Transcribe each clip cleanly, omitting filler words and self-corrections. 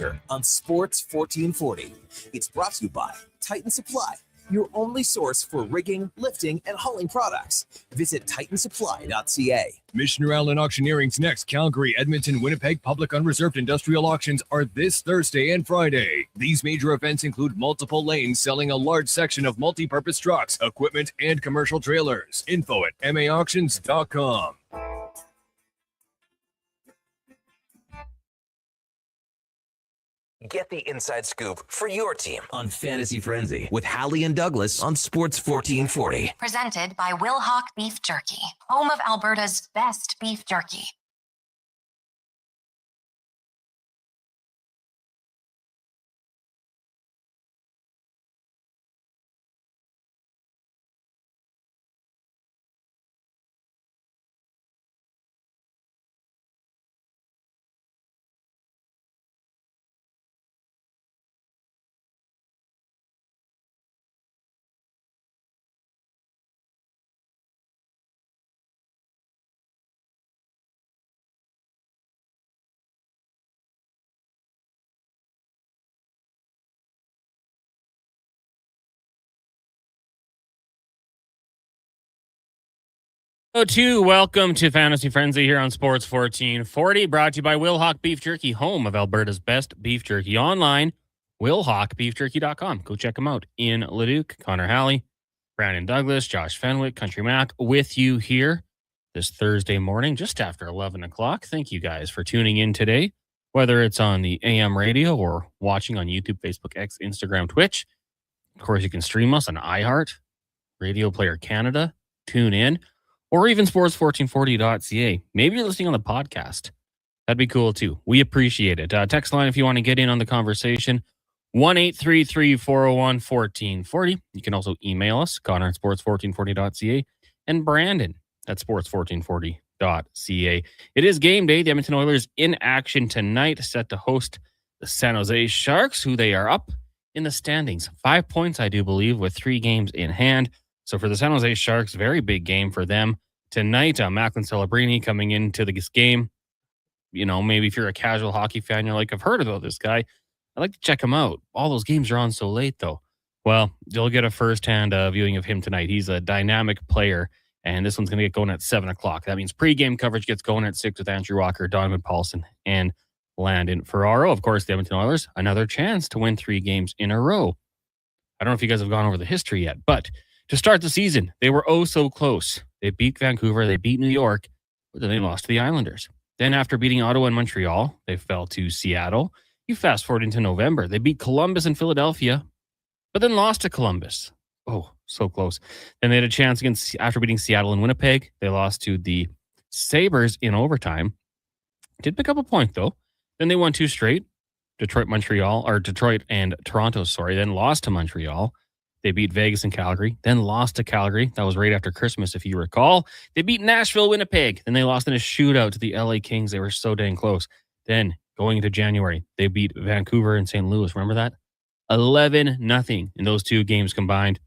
On Sports 1440. It's brought to you by Titan Supply, your only source for rigging, lifting, and hauling products. Visit titansupply.ca. Missioner Allen Auctioneering's next Calgary, Edmonton, Winnipeg public unreserved industrial auctions are this Thursday and Friday. These major events include multiple lanes selling a large section of multi-purpose trucks, equipment, and commercial trailers. Info at maauctions.com. Get the inside scoop for your team on Fantasy Frenzy with Halley and Douglas on Sports 1440. Presented by Wilhauk Beef Jerky, home of Alberta's best beef jerky. Welcome to Fantasy Frenzy here on Sports 1440, brought to you by Wilhauk Beef Jerky, home of Alberta's best beef jerky. Online, WilhaukBeefJerky.com. Go check them out. In Leduc, Connor Halley, Brandon Douglas, Josh Fenwick, Country Mac with you here this Thursday morning, just after 11 o'clock. Thank you guys for tuning in today, whether it's on the AM radio or watching on YouTube, Facebook, X, Instagram, Twitch. Of course, you can stream us on iHeart, Radio Player Canada, tune in, or even sports1440.ca. Maybe you're listening on the podcast. That'd be cool too. We appreciate it. Text line if you want to get in on the conversation, 1-833-401-1440. You can also email us, Connor at sports1440.ca, and Brandon at sports1440.ca. It is game day. The Edmonton Oilers in action tonight, set to host the San Jose Sharks, who they are up in the standings. 5 points, I do believe, with 3 games in hand. So for the San Jose Sharks, very big game for them tonight. Macklin Celebrini coming into this game. You know, maybe if you're a casual hockey fan, you're like, I've heard about this guy. I'd like to check him out. All those games are on so late, though. Well, you'll get a firsthand viewing of him tonight. He's a dynamic player, and this one's going to get going at 7 o'clock. That means pregame coverage gets going at 6 with Andrew Walker, Donovan Paulson, and Landon Ferraro. Of course, the Edmonton Oilers, another chance to win 3 games in a row. I don't know if you guys have gone over the history yet, but to start the season, they were oh so close. They beat Vancouver, they beat New York, but then they lost to the Islanders. Then after beating Ottawa and Montreal, they fell to Seattle. You fast forward into November. They beat Columbus and Philadelphia, but then lost to Columbus. Oh, so close. Then they had a chance against, after beating Seattle and Winnipeg, they lost to the Sabres in overtime. Did pick up a point, though. Then they won 2 straight. Detroit and Toronto, then lost to Montreal. They beat Vegas and Calgary, then lost to Calgary. That was right after Christmas, if you recall. They beat Nashville, Winnipeg. Then they lost in a shootout to the LA Kings. They were so dang close. Then, going into January, they beat Vancouver and St. Louis. Remember that? 11-0 in those 2 games combined.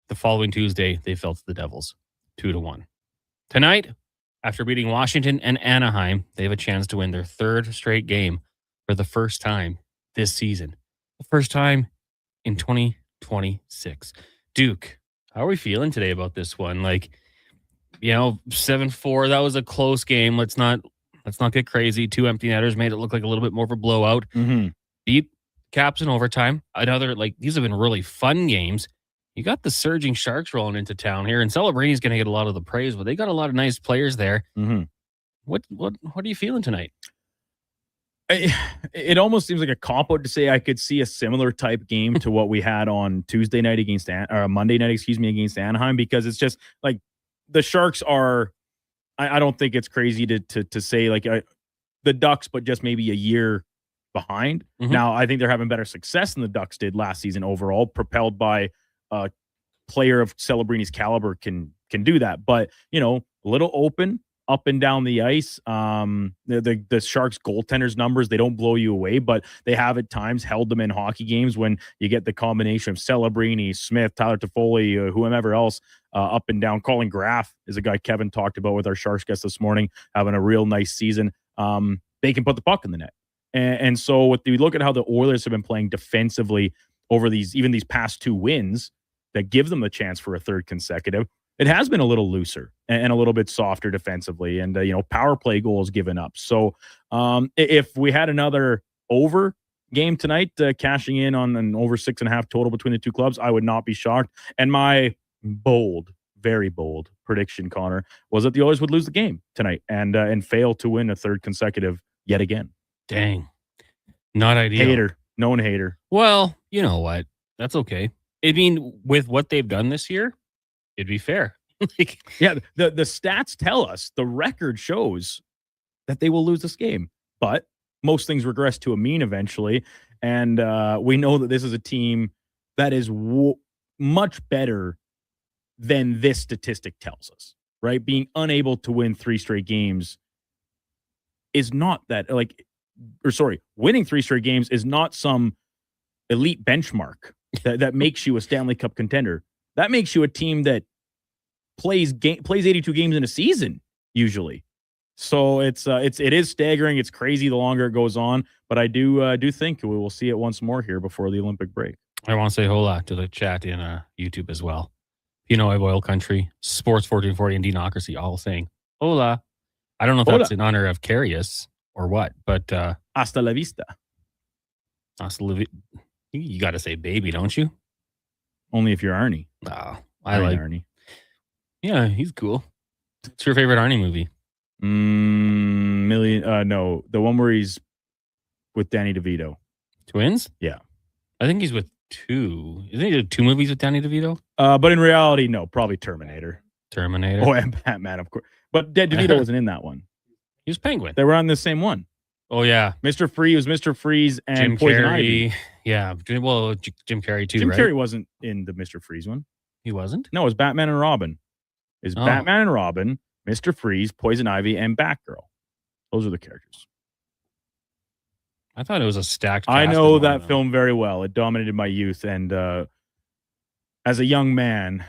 The following Tuesday, they fell to the Devils, 2-1. Tonight, after beating Washington and Anaheim, they have a chance to win their 3rd straight game for the first time this season. The first time in 2026. Duke, how are we feeling today about this one? 7-4, that was a close game. Let's not get crazy. 2 empty netters made it look like a little bit more of a blowout. Mm-hmm. Beat Caps in overtime. These have been really fun games. You got the surging Sharks rolling into town here, and Celebrini's going to get a lot of the praise, but they got a lot of nice players there. Mm-hmm. What are you feeling tonight? It almost seems like a cop-out to say I could see a similar type game to what we had on Monday night, against Anaheim, because it's just like the Sharks are. I don't think it's crazy to say the Ducks, but just maybe a year behind. Mm-hmm. Now I think they're having better success than the Ducks did last season overall, propelled by a player of Celebrini's caliber can do that. But a little open. Up and down the ice. The Sharks goaltenders numbers, they don't blow you away, but they have at times held them in hockey games when you get the combination of Celebrini, Smith, Tyler Toffoli, whomever else up and down. Colin Graff is a guy Kevin talked about with our Sharks guest this morning, having a real nice season. They can put the puck in the net. And so with the look at how the Oilers have been playing defensively over these past 2 wins that give them the chance for a third consecutive, it has been a little looser and a little bit softer defensively, and power play goals given up. So if we had another over game tonight, cashing in on an over 6.5 total between the two clubs, I would not be shocked. And my very bold prediction, Connor, was that the Oilers would lose the game tonight and fail to win a third consecutive yet again. Dang. Not ideal. Hater. Known hater. Well, you know what? That's okay. I mean, with what they've done this year, it'd be fair. Yeah, the stats tell us, the record shows that they will lose this game. But most things regress to a mean eventually. And we know that this is a team that is much better than this statistic tells us, right? Being unable to win 3 straight games is not that, winning 3 straight games is not some elite benchmark that makes you a Stanley Cup contender. That makes you a team that plays 82 games in a season usually. So it is staggering. It's crazy the longer it goes on, but I do think we will see it once more here before the Olympic break. I want to say hola to the chat in YouTube as well. You know, I have Oil Country, Sports 1440, and Deanocracy all saying hola. I don't know if that's in honor of Carius or what, but hasta la vista. You got to say baby, don't you? Only if you're Arnie. Oh, I like Arnie. Yeah, he's cool. What's your favorite Arnie movie? No, the one where he's with Danny DeVito. Twins? Yeah. I think he's with 2. Isn't he 2 movies with Danny DeVito? But in reality, no, probably Terminator. Terminator. Oh, and Batman, of course. But DeVito wasn't in that one. He was Penguin. They were on the same one. Oh, yeah. Mr. Freeze was Mr. Freeze and Jim Poison Carrey. Ivy. Yeah. Well, Jim Carrey too, Jim right? Carrey wasn't in the Mr. Freeze one. He wasn't? No, it was Batman and Robin. It's Batman and Robin, Mr. Freeze, Poison Ivy, and Batgirl. Those are the characters. I thought it was a stacked cast. I know that film very well. It dominated my youth. And as a young man,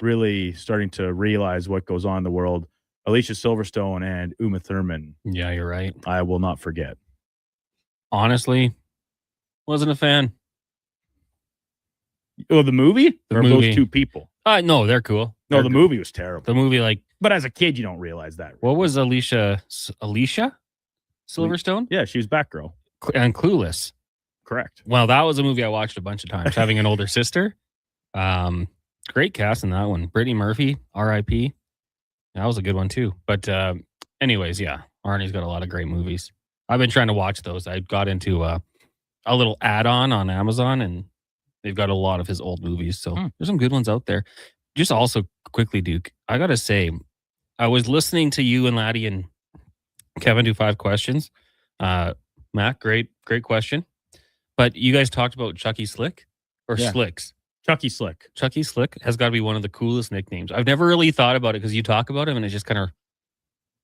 really starting to realize what goes on in the world, Alicia Silverstone and Uma Thurman. Yeah, you're right. I will not forget. Honestly, wasn't a fan. Oh, the movie? Or those two people? No, they're cool. No, the movie was terrible. The movie, but as a kid, you don't realize that. Really. What was Alicia Silverstone? Yeah, she was Batgirl. And Clueless. Correct. Well, that was a movie I watched a bunch of times, having an older sister. Great cast in that one. Brittany Murphy, R.I.P. That was a good one, too. But anyways, yeah, Arnie's got a lot of great movies. I've been trying to watch those. I got into a little add-on on Amazon, and they've got a lot of his old movies. So there's some good ones out there. Just also quickly, Duke, I got to say, I was listening to you and Laddie and Kevin do 5 questions. Matt, great question. But you guys talked about Chucky Slick or Slicks. Chucky Slick. Chucky Slick has got to be one of the coolest nicknames. I've never really thought about it because you talk about him and it just kind of,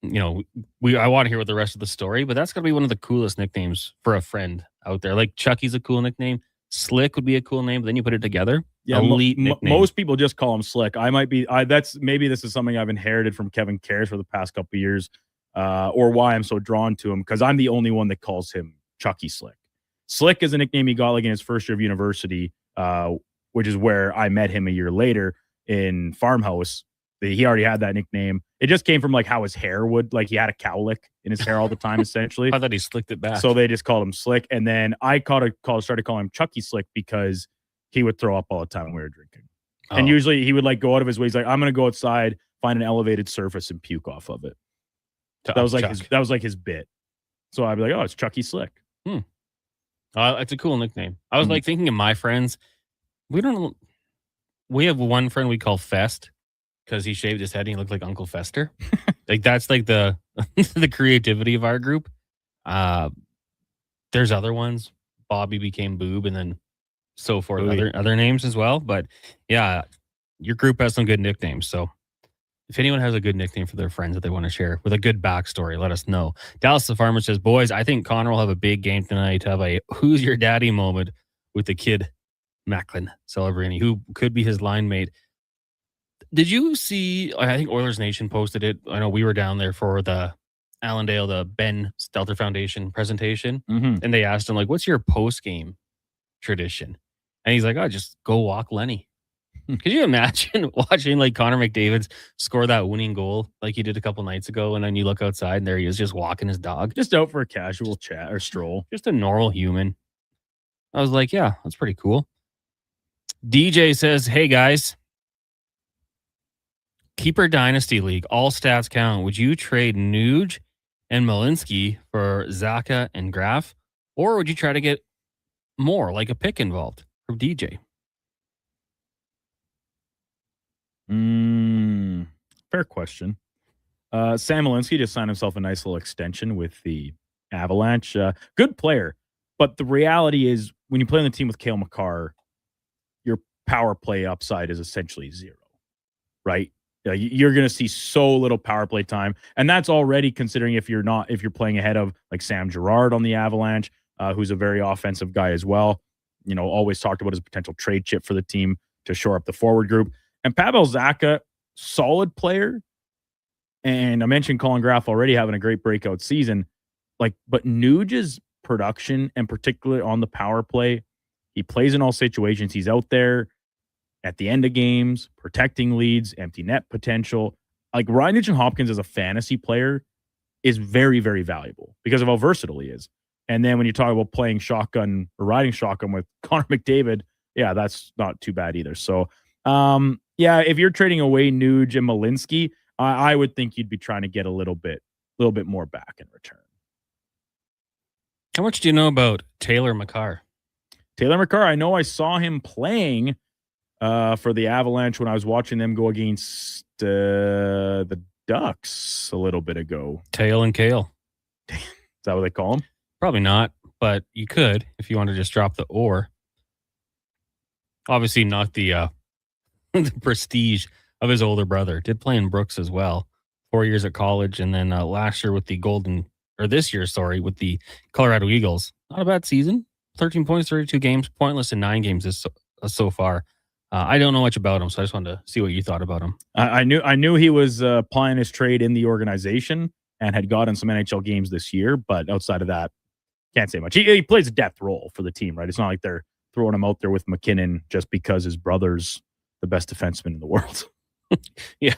I want to hear what the rest of the story, but that's got to be one of the coolest nicknames for a friend out there. Like Chucky's a cool nickname. Slick would be a cool name, but then you put it together. Yeah, elite nickname. Most people just call him Slick. Maybe this is something I've inherited from Kevin Cares for the past couple of years, or why I'm so drawn to him, because I'm the only one that calls him Chucky Slick. Slick is a nickname he got in his first year of university, which is where I met him a year later in Farmhouse. He already had that nickname. It just came from how his hair would, he had a cowlick in his hair all the time, essentially. I thought he slicked it back. So they just called him Slick. And then I started calling him Chucky Slick because he would throw up all the time when we were drinking. Oh. And usually he would go out of his way. He's like, I'm going to go outside, find an elevated surface and puke off of it. That was his bit. So I'd be like, oh, it's Chucky Slick. It's a cool nickname. I was thinking of my friends. We have one friend we call Fest because he shaved his head and he looked like Uncle Fester. That's the the creativity of our group. There's other ones. Bobby became Boob, and then so forth. Other names as well. But yeah, your group has some good nicknames. So if anyone has a good nickname for their friends that they want to share with a good backstory, let us know. Dallas the Farmer says, boys, I think Connor will have a big game tonight to have a who's your daddy moment with the kid Macklin Celebrini, who could be his line mate. Did you see, I think Oilers Nation posted it. I know we were down there for the Allendale the Ben Stelter Foundation presentation, Mm-hmm. and they asked him like, "What's your post game tradition?" And he's like, "Oh, just go walk Lenny." Could you imagine watching like Connor McDavid score that winning goal like he did a couple nights ago, and then you look outside and there he is just walking his dog, Just out for a casual chat or stroll. just a normal human. I was like, yeah, that's pretty cool. DJ says, "Hey guys, Keeper Dynasty League, all stats count. Would you trade Nuge and Malinsky for Zaka and Graf, or would you try to get more, like a pick involved?" From DJ. Fair question. Sam Malinsky just signed himself a nice little extension with the Avalanche. Good player. But the reality is, when you play on the team with Cale Makar, your power play upside is essentially zero, right? You're going to see so little power play time. And that's already considering if you're playing ahead of like Sam Girard on the Avalanche, who's a very offensive guy as well. You know, always talked about his potential trade chip for the team to shore up the forward group. And Pavel Zacha, solid player. And I mentioned Colin Graf already having a great breakout season. But Nuge's production, and particularly on the power play, he plays in all situations. He's out there at the end of games, protecting leads, empty net potential. Like Ryan Nugent-Hopkins as a fantasy player is very, very valuable because of how versatile he is. And then when you talk about playing shotgun or riding shotgun with Connor McDavid, yeah, that's not too bad either. So, if you're trading away Nuge and Malinsky, I would think you'd be trying to get a little bit more back in return. How much do you know about Taylor Makar? Taylor Makar, I know I saw him playing for the Avalanche when I was watching them go against the Ducks a little bit ago. Tail and Kale. Is that what they call him? Probably not, but you could if you want to just drop the or. Obviously not the the prestige of his older brother. Did play in Brooks as well. 4 years at college, and then last year with the this year, with the Colorado Eagles. Not a bad season. 13 points, 32 games, pointless in 9 games so far. I don't know much about him, so I just wanted to see what you thought about him. I knew he was applying his trade in the organization and had gotten some NHL games this year, but outside of that, can't say much. He plays a depth role for the team, right? It's not like they're throwing him out there with McKinnon just because his brother's the best defenseman in the world. Yeah,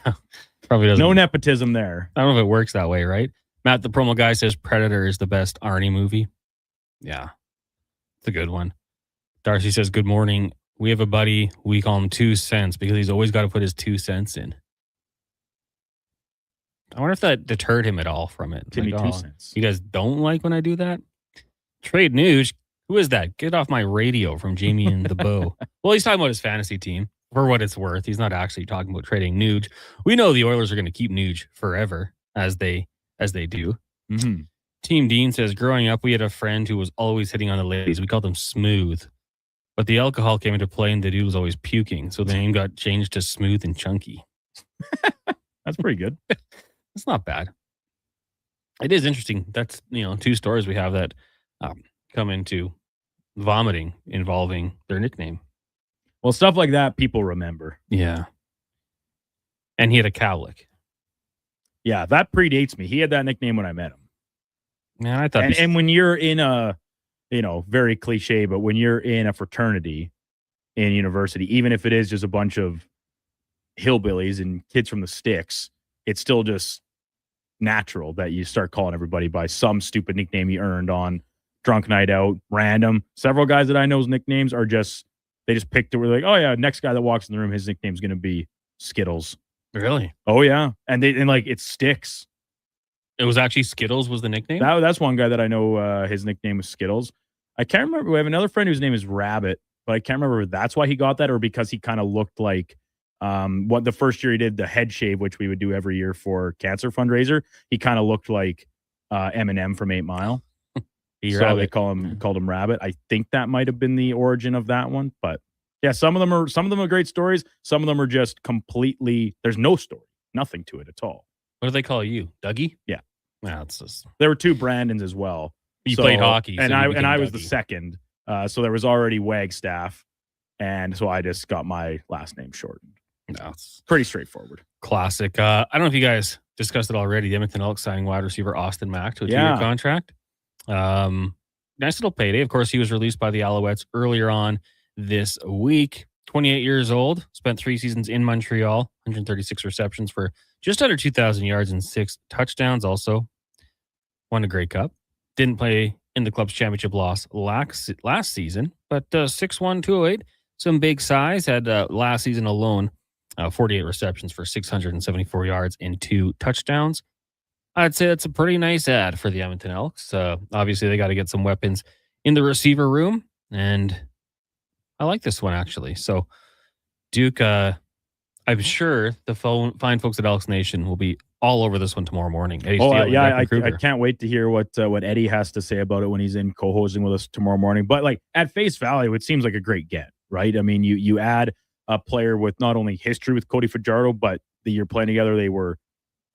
probably doesn't. No nepotism there. I don't know if it works that way, right? Matt, the promo guy, says Predator is the best Arnie movie. Yeah, it's a good one. Darcy says, "Good morning. We have a buddy. We call him 2 cents because he's always got to put his 2 cents in." I wonder if that deterred him at all from it. Give me 2 cents. You guys don't like when I do that? Trade Nuge. Who is that? Get off my radio from Jamie and the Bow. Well, he's talking about his fantasy team. For what it's worth, he's not actually talking about trading Nuge. We know the Oilers are going to keep Nuge forever, as they do. Mm-hmm. Team Dean says, "Growing up, we had a friend who was always hitting on the ladies. We called him Smooth. But the alcohol came into play and the dude was always puking. So the name got changed to Smooth and Chunky." That's pretty good. It's not bad. It is interesting. That's, 2 stories we have that come into vomiting involving their nickname. Well, stuff like that, people remember. Yeah. And he had a cowlick. Yeah, that predates me. He had that nickname when I met him. Man, I thought. And when you're in a, very cliche, but when you're in a fraternity in university, even if it is just a bunch of hillbillies and kids from the sticks, it's still just natural that you start calling everybody by some stupid nickname you earned on drunk night out, random. Several guys that I know's nicknames are they just picked it. We're like, oh yeah, next guy that walks in the room, his nickname's going to be Skittles. Really? Oh yeah. And it sticks. It was actually Skittles was the nickname? That's one guy that I know, his nickname was Skittles. I can't remember. We have another friend whose name is Rabbit, but I can't remember if that's why he got that or because he kind of looked like what the first year he did the head shave, which we would do every year for cancer fundraiser. He kind of looked like Eminem from 8 Mile. So they called him Rabbit. I think that might have been the origin of that one. But yeah, some of them are great stories. Some of them are just completely, there's no story, nothing to it at all. What do they call you? Dougie? Yeah. No, it's just... There were 2 Brandons as well. You played hockey. And I was the second. So there was already Wagstaff. And so I just got my last name shortened. No, it's Pretty straightforward. classic. I don't know if you guys discussed it already. The Edmonton Elks signing wide receiver Austin Mack to a 2-year contract. Nice little payday. Of course, he was released by the Alouettes earlier on this week. 28 years old, spent 3 seasons in Montreal, 136 receptions for just under 2,000 yards and 6 touchdowns. Also won a Grey Cup. Didn't play in the club's championship loss last season, but 6'1", 208, some big size. Had last season alone 48 receptions for 674 yards and 2 touchdowns. I'd say that's a pretty nice ad for the Edmonton Elks. Obviously, they got to get some weapons in the receiver room, and I like this one, actually. So, Duke, I'm sure the fine folks at Elks Nation will be all over this one tomorrow morning. I can't wait to hear what Eddie has to say about it when he's in co-hosting with us tomorrow morning. But like at face value, it seems like a great get, right? I mean, you add a player with not only history with Cody Fajardo, but the year playing together, they were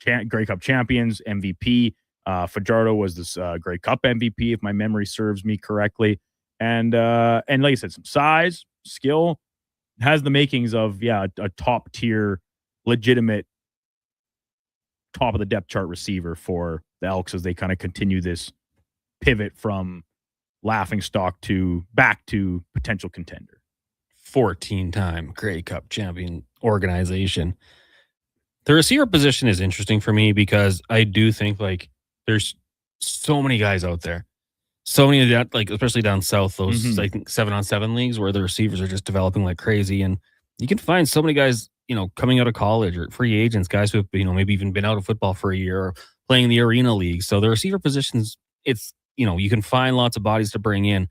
Grey Cup champions, MVP. Fajardo was this Grey Cup MVP, if my memory serves me correctly. And like I said, some size, skill, has the makings of a top tier, legitimate, top of the depth chart receiver for the Elks as they kind of continue this pivot from laughing stock to back to potential contender. 14-time Grey Cup champion organization. The receiver position is interesting for me because I do think like there's so many guys out there. So many of that, like especially down south, those I think 7-on-7 leagues where the receivers are just developing like crazy. And you can find so many guys, coming out of college or free agents, guys who have, maybe even been out of football for a year or playing in the arena league. So the receiver positions, it's, you can find lots of bodies to bring in.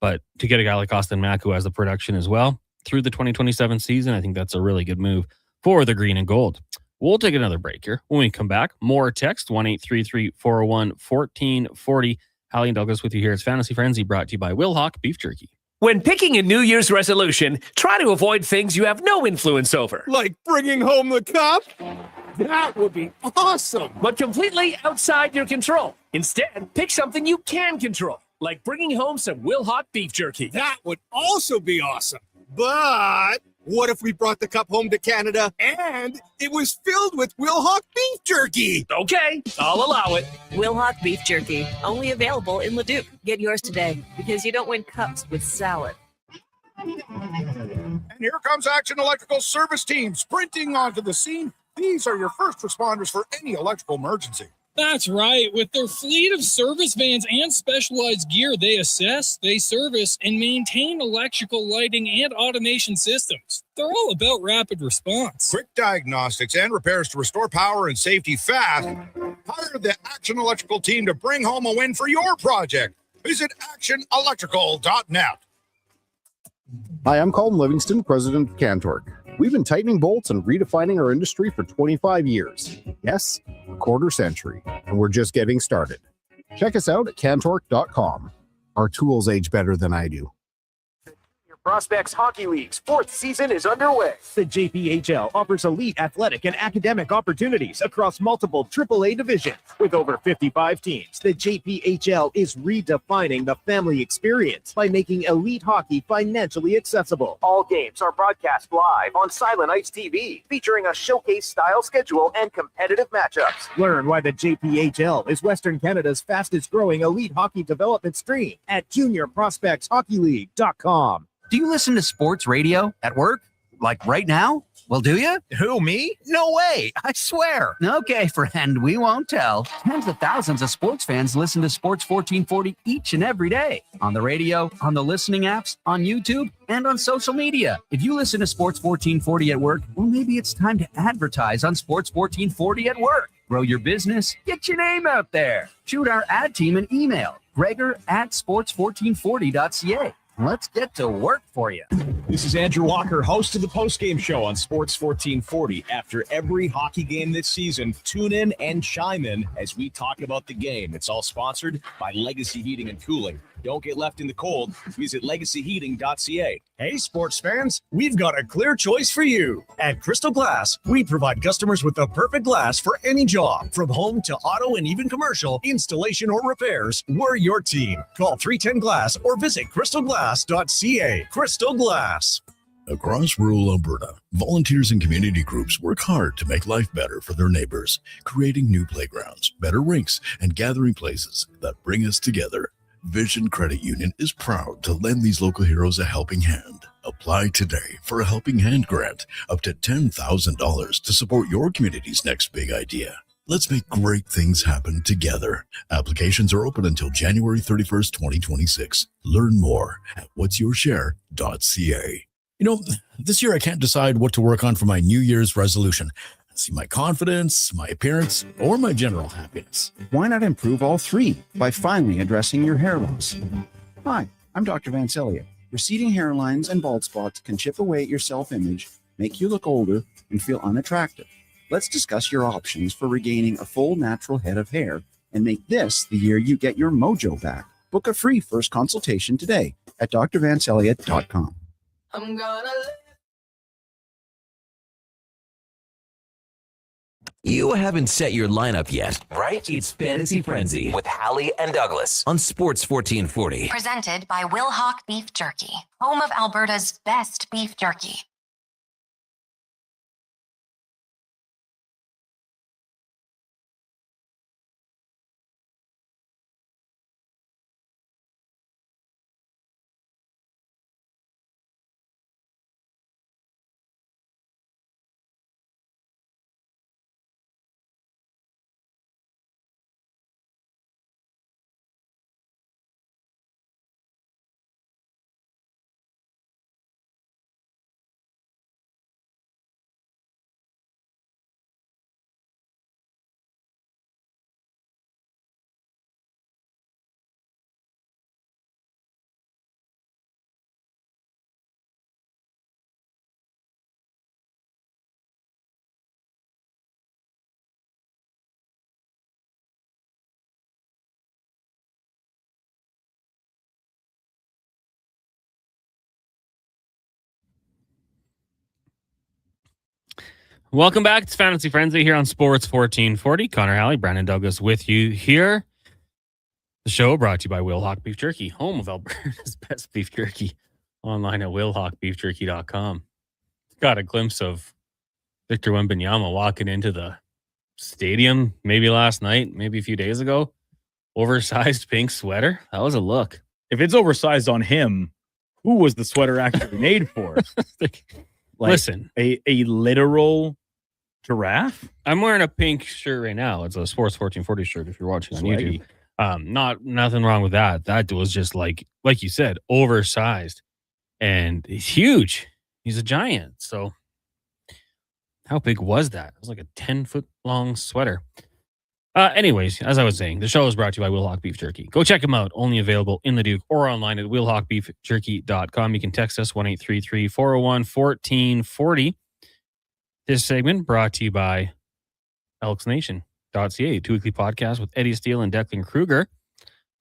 But to get a guy like Austin Mack who has the production as well through the 2027 season, I think that's a really good move for the green and gold. We'll take another break here. When we come back, more text, 1-833-401-1440. Halley and Douglas with you here. It's Fantasy Frenzy, brought to you by Will Hawk Beef Jerky. When picking a New Year's resolution, try to avoid things you have no influence over. Like bringing home the cup? That would be awesome, but completely outside your control. Instead, pick something you can control, like bringing home some Will Hawk Beef Jerky. That would also be awesome. But what if we brought the cup home to Canada and it was filled with Will Hawk Beef Jerky? Okay, I'll allow it. Will Hawk Beef Jerky, only available in Leduc. Get yours today because you don't win cups with salad. And here comes Action Electrical Service Team sprinting onto the scene. These are your first responders for any electrical emergency. That's right. With their fleet of service vans and specialized gear, they assess, they service, and maintain electrical lighting and automation systems. They're all about rapid response. Quick diagnostics and repairs to restore power and safety fast. Hire the Action Electrical team to bring home a win for your project. Visit actionelectrical.net. Hi, I'm Colin Livingston, president of Cantork. We've been tightening bolts and redefining our industry for 25 years. Yes, a quarter century, and we're just getting started. Check us out at cantork.com. Our tools age better than I do. Prospects Hockey League's 4th season is underway. The JPHL offers elite athletic and academic opportunities across multiple AAA divisions. With over 55 teams, the JPHL is redefining the family experience by making elite hockey financially accessible. All games are broadcast live on Silent Ice TV, featuring a showcase-style schedule and competitive matchups. Learn why the JPHL is Western Canada's fastest-growing elite hockey development stream at juniorprospectshockeyleague.com. Do you listen to sports radio at work? Like right now? Well, do you? Who, me? No way. I swear. Okay, friend, we won't tell. Tens of thousands of sports fans listen to Sports 1440 each and every day. On the radio, on the listening apps, on YouTube, and on social media. If you listen to Sports 1440 at work, well, maybe it's time to advertise on Sports 1440 at work. Grow your business. Get your name out there. Shoot our ad team an email. Gregor@sports1440.ca. Let's get to work for you. This is Andrew Walker, host of the postgame show on Sports 1440. After every hockey game this season, tune in and chime in as we talk about the game. It's all sponsored by Legacy Heating and Cooling. Don't get left in the cold. Visit legacyheating.ca. Hey, sports fans, we've got a clear choice for you. At Crystal Glass, we provide customers with the perfect glass for any job. From home to auto and even commercial, installation or repairs, we're your team. Call 310 Glass or visit crystalglass.ca. Crystal Glass. Across rural Alberta, volunteers and community groups work hard to make life better for their neighbors, creating new playgrounds, better rinks, and gathering places that bring us together. Vision Credit Union is proud to lend these local heroes a helping hand. Apply today for a Helping Hand grant up to $10,000 to support your community's next big idea. Let's make great things happen together. Applications are open until January 31st, 2026. Learn more at whatsyourshare.ca. You know, this year I can't decide what to work on for my New Year's resolution. See, my confidence, my appearance, or my general happiness. Why not improve all three by finally addressing your hair loss? Hi, I'm Dr. Vancelia. Receding hairlines and bald spots can chip away at your self-image, make you look older, and feel unattractive. Let's discuss your options for regaining a full natural head of hair and make this the year you get your mojo back. Book a free first consultation today at drvancelia.com. I'm gonna You haven't set your lineup yet, right? It's Fantasy Frenzy with Halley and Douglas on Sports 1440. Presented by Wilhauk Beef Jerky, home of Alberta's best beef jerky. Welcome back. It's Fantasy Frenzy here on Sports 1440. Connor Halley, Brandon Douglas with you here. The show brought to you by Wilhauk Beef Jerky, home of Alberta's best beef jerky. Online at wilhaukbeefjerky.com. Got a glimpse of Victor Wembanyama walking into the stadium maybe last night, maybe a few days ago. Oversized pink sweater. That was a look. If it's oversized on him, who was the sweater actually made for? Like listen, a literal giraffe. I'm wearing a pink shirt right now. It's a Sports 1440 shirt. If you're watching on Swaggy. YouTube, nothing wrong with that. That was just like you said, oversized, and he's huge. He's a giant. So, how big was that? It was like a 10-foot long sweater. Anyways, as I was saying, the show is brought to you by Wilhauk Beef Jerky. Go check them out. Only available in Leduc or online at wilhaukbeefjerky.com. You can text us 1-833-401-1440. This segment brought to you by elksnation.ca, a 2-weekly podcast with Eddie Steele and Declan Kruger.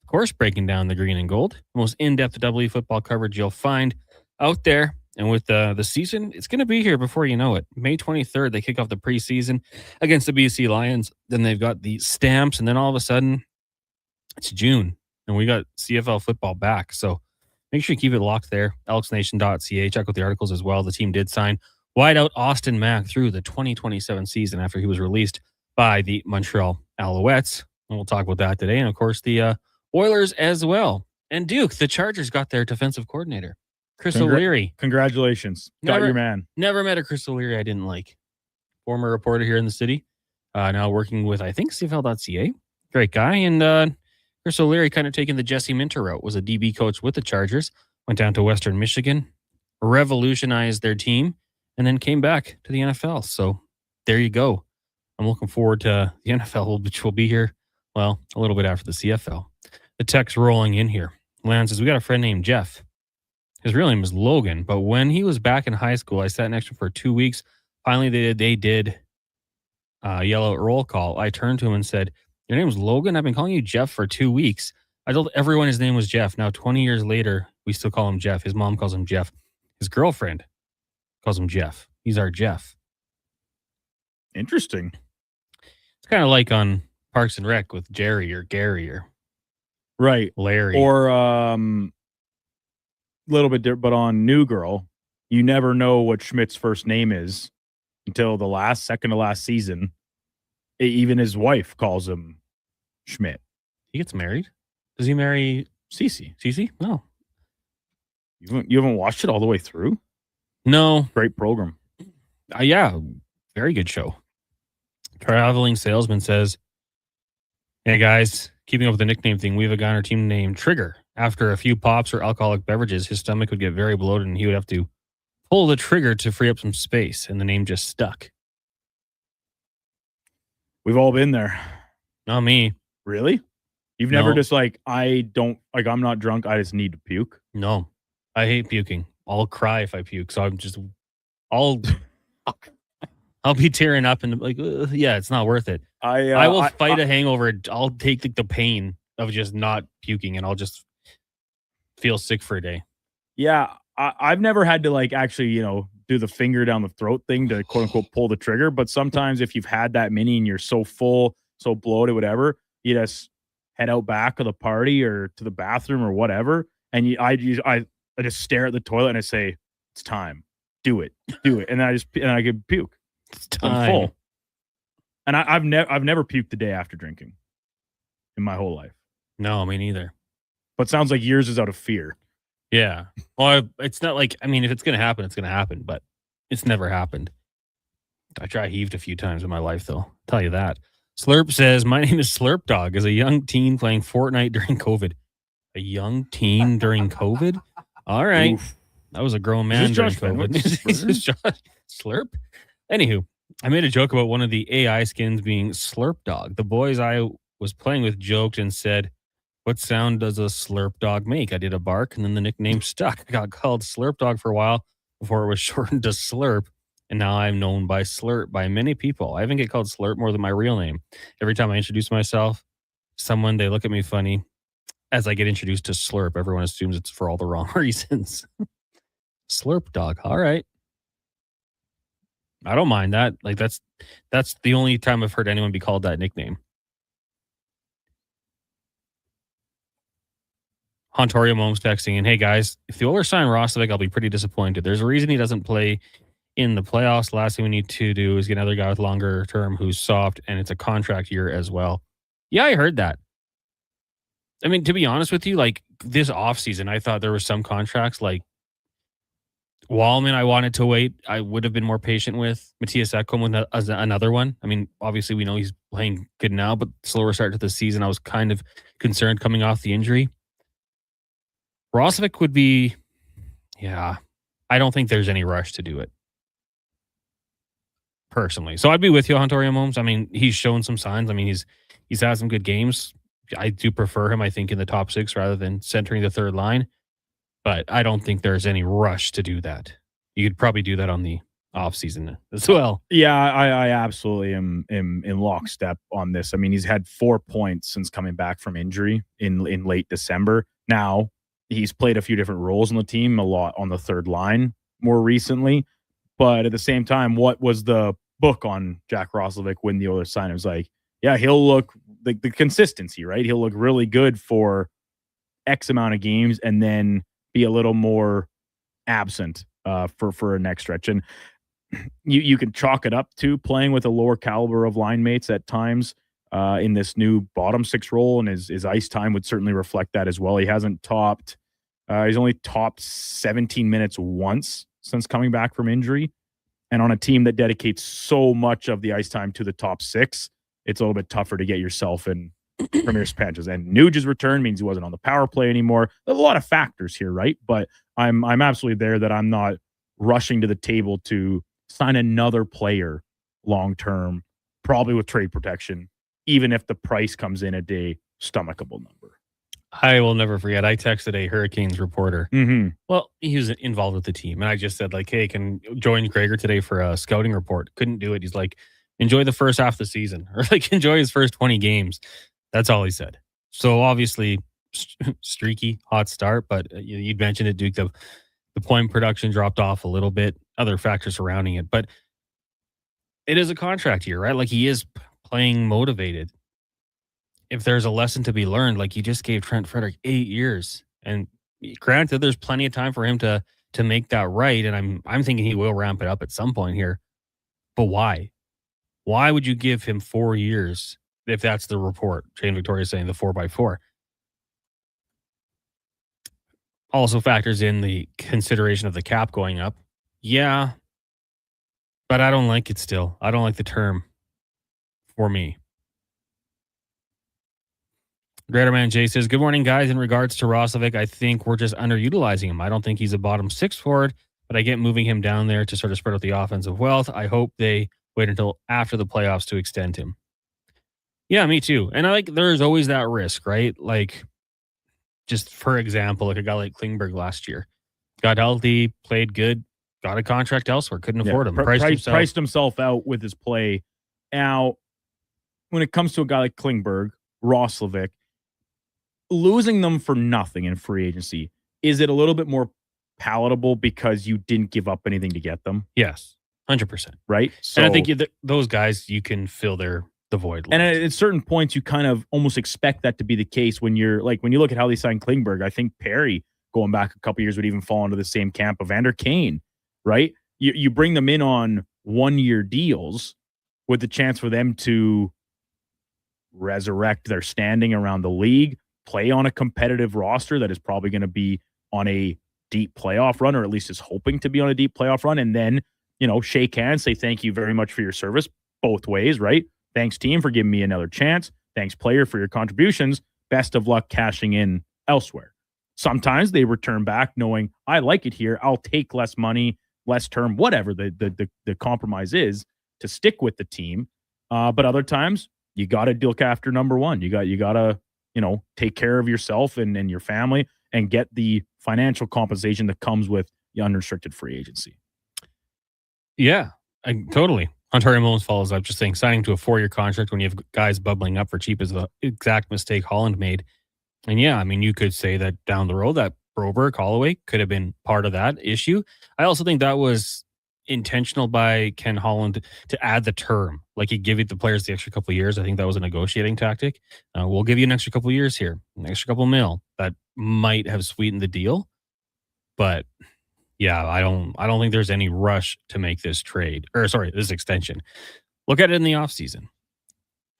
Of course, breaking down the green and gold. The most in-depth WE football coverage you'll find out there. And with the season, it's going to be here before you know it. May 23rd, they kick off the preseason against the BC Lions. Then they've got the Stamps, and then all of a sudden, it's June, and we got CFL football back. So make sure you keep it locked there. elksnation.ca. Check out the articles as well. The team did sign wideout Austin Mack through the 2027 season after he was released by the Montreal Alouettes. And we'll talk about that today. And, of course, the Oilers as well. And Duke, the Chargers, got their defensive coordinator. Chris O'Leary. Congratulations. Got your man. Never met a Chris O'Leary I didn't like. Former reporter here in the city. Now working with, I think, CFL.ca. Great guy. And Chris O'Leary kind of taking the Jesse Minter route. Was a DB coach with the Chargers. Went down to Western Michigan. Revolutionized their team. And then came back to the NFL. So there you go. I'm looking forward to the NFL, which will be here, well, a little bit after the CFL. The text rolling in here. Lance says, we got a friend named Jeff. His real name is Logan, but when he was back in high school, I sat next to him for 2 weeks. Finally, they did yellow roll call. I turned to him and said, your name's Logan? I've been calling you Jeff for 2 weeks. I told everyone his name was Jeff. Now, 20 years later, we still call him Jeff. His mom calls him Jeff. His girlfriend calls him Jeff. He's our Jeff. Interesting. It's kind of like on Parks and Rec with Jerry or Gary or right Larry. Or little bit different, but on New Girl, you never know what Schmidt's first name is until the second to last season. Even his wife calls him Schmidt. He gets married? Does he marry Cece? Cece? No. You haven't watched it all the way through? No. Great program. Yeah, very good show. Traveling Salesman says, hey guys, keeping up with the nickname thing, we have a guy on our team named Trigger. After a few pops or alcoholic beverages, his stomach would get very bloated and he would have to pull the trigger to free up some space, and the name just stuck. We've all been there. Not me. Really? You've No. never just I'm not drunk, I just need to puke? No. I hate puking. I'll cry if I puke, so I'll be tearing up and like, yeah, it's not worth it. I will fight a hangover. I'll take the pain of just not puking, and I'll just feel sick for a day. Yeah, I've never had to actually, do the finger down the throat thing to quote unquote pull the trigger. But sometimes if you've had that many and you're so full, so bloated, whatever, you just head out back of the party or to the bathroom or whatever. And I just stare at the toilet and I say, it's time. Do it. And then I could puke. It's I'm time. full. And I've never puked the day after drinking in my whole life. No, me neither. But sounds like yours is out of fear. Yeah. Well, it's not like, if it's going to happen, it's going to happen, but it's never happened. I heaved a few times in my life, though. I'll tell you that. Slurp says, my name is Slurp Dog. As a young teen playing Fortnite during COVID. A young teen during COVID? All right. Oof. That was a grown man during COVID. Is this Josh Slurp? Anywho, I made a joke about one of the AI skins being Slurp Dog. The boys I was playing with joked and said, what sound does a slurp dog make? I did a bark, and then the nickname stuck. I got called Slurp Dog for a while before it was shortened to Slurp, and now I'm known by Slurp by many people. I even get called Slurp more than my real name. Every time I introduce myself, they look at me funny. As I get introduced to Slurp, everyone assumes it's for all the wrong reasons. Slurp Dog. All right. I don't mind that. That's the only time I've heard anyone be called that nickname. Hontorio Momes texting in, hey guys, if the Oilers sign Roslovic, I'll be pretty disappointed. There's a reason he doesn't play in the playoffs. The last thing we need to do is get another guy with longer term who's soft, and it's a contract year as well. Yeah, I heard that. To be honest with you, this offseason, I thought there were some contracts Wallman I wanted to wait. I would have been more patient with. Matthias Ekholm as another one. Obviously we know he's playing good now, but slower start to the season, I was kind of concerned coming off the injury. Roslovic would be, I don't think there's any rush to do it. Personally. So I'd be with you, Hontorio Momes. He's shown some signs. He's had some good games. I do prefer him, I think, in the top six rather than centering the third line. But I don't think there's any rush to do that. You could probably do that on the offseason as well. Yeah, I absolutely am in lockstep on this. He's had 4 points since coming back from injury in late December. Now, he's played a few different roles on the team, a lot on the third line more recently. But at the same time, what was the book on Jack Roslovic when the Oilers signed? It was he'll look the consistency, right? He'll look really good for X amount of games and then be a little more absent for a next stretch. And you can chalk it up to playing with a lower caliber of line mates at times in this new bottom six role, and his ice time would certainly reflect that as well. He hasn't topped, he's only topped 17 minutes once since coming back from injury. And on a team that dedicates so much of the ice time to the top six, it's a little bit tougher to get yourself in premier patches. And Nuge's return means he wasn't on the power play anymore. There's a lot of factors here, right? But I'm absolutely there that I'm not rushing to the table to sign another player long-term, probably with trade protection, even if the price comes in at a stomachable number. I will never forget. I texted a Hurricanes reporter. Mm-hmm. Well, he was involved with the team. And I just said, hey, can join Gregor today for a scouting report. Couldn't do it. He's like, enjoy the first half of the season, or enjoy his first 20 games. That's all he said. So obviously, streaky, hot start. But you'd mentioned it, Duke. The point production dropped off a little bit. Other factors surrounding it. But it is a contract year, right? He is playing motivated. If there's a lesson to be learned, you just gave Trent Frederick 8 years. And granted, there's plenty of time for him to to make that right. And I'm thinking he will ramp it up at some point here. But why? Why would you give him 4 years if that's the report? Jane Victoria is saying the 4x4. Also factors in the consideration of the cap going up. Yeah, but I don't like it still. I don't like the term for me. Greater Man Jay says, good morning, guys. In regards to Roslovic, I think we're just underutilizing him. I don't think he's a bottom 6 forward, but I get moving him down there to sort of spread out the offensive wealth. I hope they wait until after the playoffs to extend him. Yeah, me too. And I like there's always that risk, right? Like, just for example, like a guy like Klingberg last year. Got healthy, played good, got a contract elsewhere, couldn't afford him. Priced himself out with his play. Now, when it comes to a guy like Klingberg, Roslovic, losing them for nothing in free agency, is it a little bit more palatable because you didn't give up anything to get them? Yes, 100%. Right? So, and I think those guys, you can fill the void. And at certain points, you kind of almost expect that to be the case when you're like, when you look at how they signed Klingberg, I think Perry, going back a couple years, would even fall into the same camp of Vander Kane, right? You bring them in on 1-year deals with the chance for them to resurrect their standing around the league, play on a competitive roster that is probably going to be on a deep playoff run, or at least is hoping to be on a deep playoff run, and then, shake hands, say thank you very much for your service both ways, right? Thanks, team, for giving me another chance. Thanks, player, for your contributions. Best of luck cashing in elsewhere. Sometimes they return back knowing, I like it here. I'll take less money, less term, whatever the compromise is to stick with the team. But other times, you got to look after number one. You got to take care of yourself and your family and get the financial compensation that comes with the unrestricted free agency. Yeah, totally. Ontario Mullins follows up just saying signing to a 4-year contract when you have guys bubbling up for cheap is the exact mistake Holland made. And yeah, I mean, you could say that down the road that Broberg, Holloway could have been part of that issue. I also think that was intentional by Ken Holland to add the term. Like, he'd give you the players the extra couple of years. I think that was a negotiating tactic. We'll give you an extra couple of years here, an extra couple mil. That might have sweetened the deal. But yeah, I don't think there's any rush to make this this extension. Look at it in the offseason.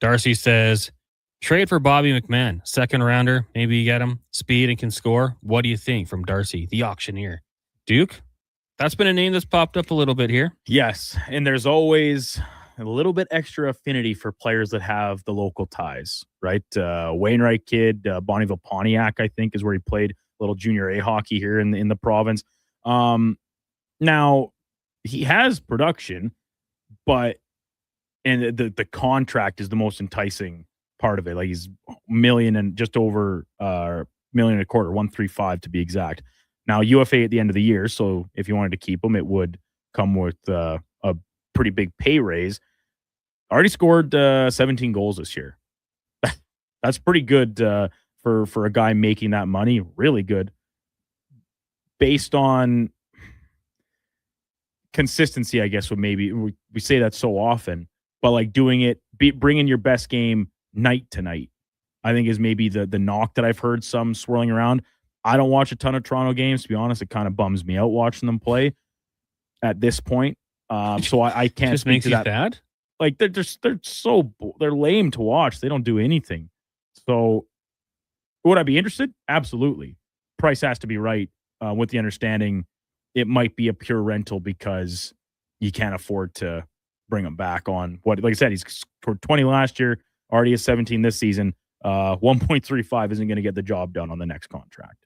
Darcy says, trade for Bobby McMahon, 2nd rounder. Maybe you get him, speed and can score. What do you think? From Darcy, the auctioneer. Duke, that's been a name that's popped up a little bit here. Yes, and there's always a little bit extra affinity for players that have the local ties, right? Wainwright kid, Bonneville Pontiac, I think, is where he played a little junior A hockey here in the province. Now, he has production, and the contract is the most enticing part of it. Like, he's million and just over $1.25 million, 135 to be exact. Now, UFA at the end of the year, so if you wanted to keep him, it would come with a pretty big pay raise. Already scored 17 goals this year. That's pretty good for a guy making that money. Really good. Based on consistency, I guess, would maybe we say that so often, but like doing it, bringing your best game night to night, I think is maybe the knock that I've heard some swirling around. I don't watch a ton of Toronto games, to be honest. It kind of bums me out watching them play at this point. So I can't just speak makes to you that. sad. Like, they're lame to watch. They don't do anything. So would I be interested? Absolutely. Price has to be right, with the understanding it might be a pure rental because you can't afford to bring him back on what, like I said, he's scored 20 last year, already has 17 this season. 1.35 isn't going to get the job done on the next contract.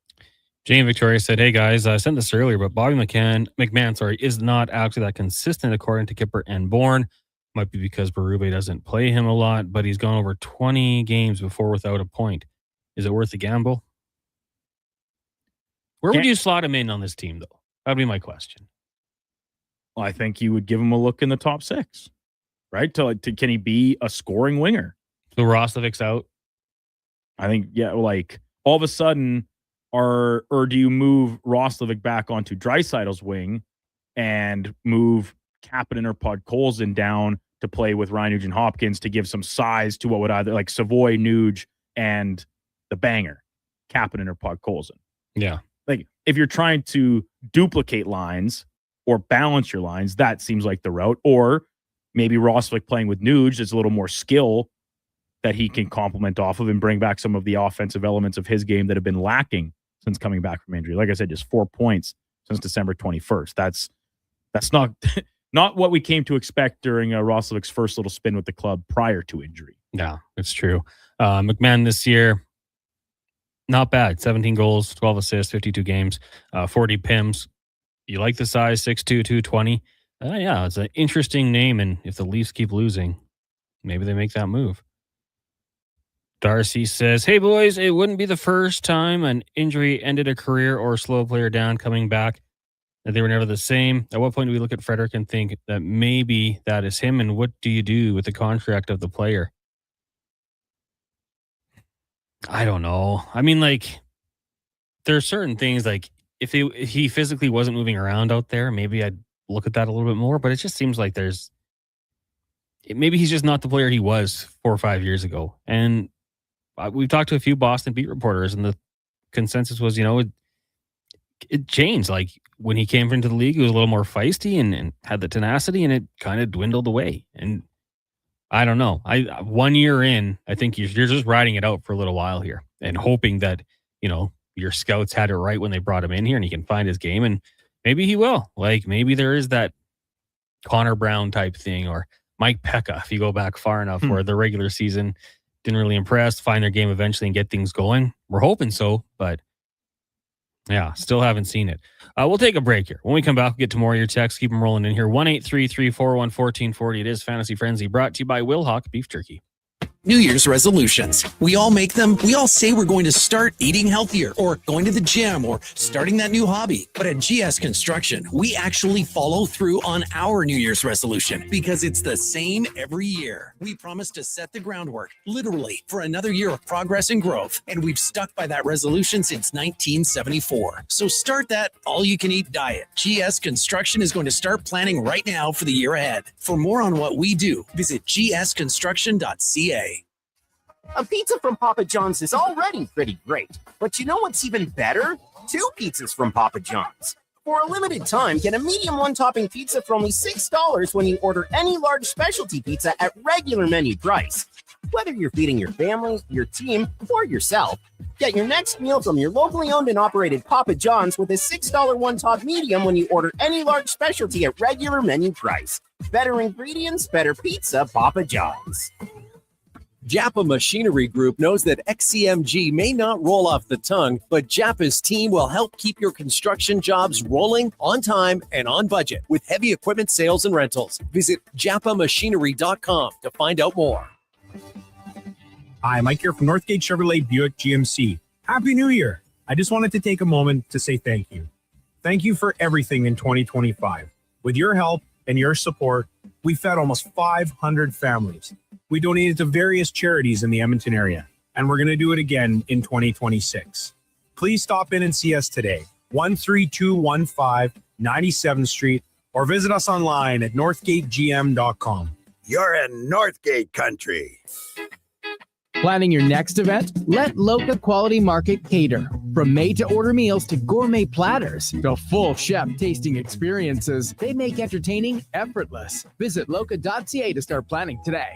Jane Victoria said, hey guys, I sent this earlier, but Bobby McMahon, is not actually that consistent according to Kipper and Bourne. Might be because Berube doesn't play him a lot, but he's gone over 20 games before without a point. Is it worth the gamble? Where would you slot him in on this team, though? That'd be my question. Well, I think you would give him a look in the top 6, right? Can he be a scoring winger? So Roslovic's out? I think, yeah, like all of a sudden, or do you move Roslovic back onto Dreisaitl's wing and move Kapanen or Podkolzin down to play with Ryan Nugent-Hopkins to give some size to what would either like Savoy, Nuge, and the banger, Kapanen or Podkolzin? Yeah. like if you're trying to duplicate lines or balance your lines, that seems like the route. Or maybe Roslovic playing with Nuge, there's a little more skill that he can complement off of and bring back some of the offensive elements of his game that have been lacking since coming back from injury. Like I said, just 4 points since December 21st. That's not not what we came to expect during Roslovic's first little spin with the club prior to injury. Yeah, it's true. McMahon this year, not bad. 17 goals, 12 assists, 52 games, 40 PIMs. You like the size, 6'2", 220. Yeah, it's an interesting name, and if the Leafs keep losing, maybe they make that move. Darcy says, hey, boys, it wouldn't be the first time an injury ended a career or slowed a player down coming back, that they were never the same. At what point do we look at Frederick and think that maybe that is him, and what do you do with the contract of the player? I don't know. I mean, like, there are certain things, like, if he physically wasn't moving around out there, maybe I'd look at that a little bit more, but it just seems like maybe he's just not the player he was 4 or 5 years ago. And we've talked to a few Boston beat reporters, and the consensus was, it changed. Like, when he came into the league, he was a little more feisty and had the tenacity, and it kind of dwindled away. And I don't know. 1 year in, I think you're just riding it out for a little while here and hoping that, your scouts had it right when they brought him in here and he can find his game, and maybe he will. Like, maybe there is that Connor Brown type thing, or Mike Pekka, if you go back far enough, where the regular season didn't really impress, find their game eventually and get things going. We're hoping so, but yeah, still haven't seen it. We'll take a break here. When we come back, we'll get to more of your texts. Keep them rolling in here. 1-833-401-1440. It is Fantasy Frenzy, brought to you by Wilhauk Beef Jerky. New Year's resolutions. We all make them. We all say we're going to start eating healthier, or going to the gym, or starting that new hobby. But at GS Construction, we actually follow through on our New Year's resolution, because it's the same every year. We promise to set the groundwork, literally, for another year of progress and growth. And we've stuck by that resolution since 1974. So start that all-you-can-eat diet. GS Construction is going to start planning right now for the year ahead. For more on what we do, visit gsconstruction.ca. A pizza from Papa John's is already pretty great, but you know what's even better? 2 pizzas from Papa John's. For a limited time, get a medium one-topping pizza for only $6 when you order any large specialty pizza at regular menu price. Whether you're feeding your family, your team, or yourself, get your next meal from your locally owned and operated Papa John's with a $6 one-top medium when you order any large specialty at regular menu price. Better ingredients, better pizza, Papa John's. Japa Machinery Group knows that XCMG may not roll off the tongue, but Japa's team will help keep your construction jobs rolling on time and on budget with heavy equipment sales and rentals. Visit japamachinery.com to find out more. Hi, Mike here from Northgate Chevrolet Buick GMC. Happy New Year. I just wanted to take a moment to say thank you. Thank you for everything in 2025. With your help and your support, we fed almost 500 families. We donated to various charities in the Edmonton area, and we're going to do it again in 2026. Please stop in and see us today, 13215 97th Street, or visit us online at northgategm.com. You're in Northgate country. Planning your next event? Let Loca Quality Market cater. From made-to-order meals to gourmet platters to full chef tasting experiences, they make entertaining effortless. Visit loca.ca to start planning today.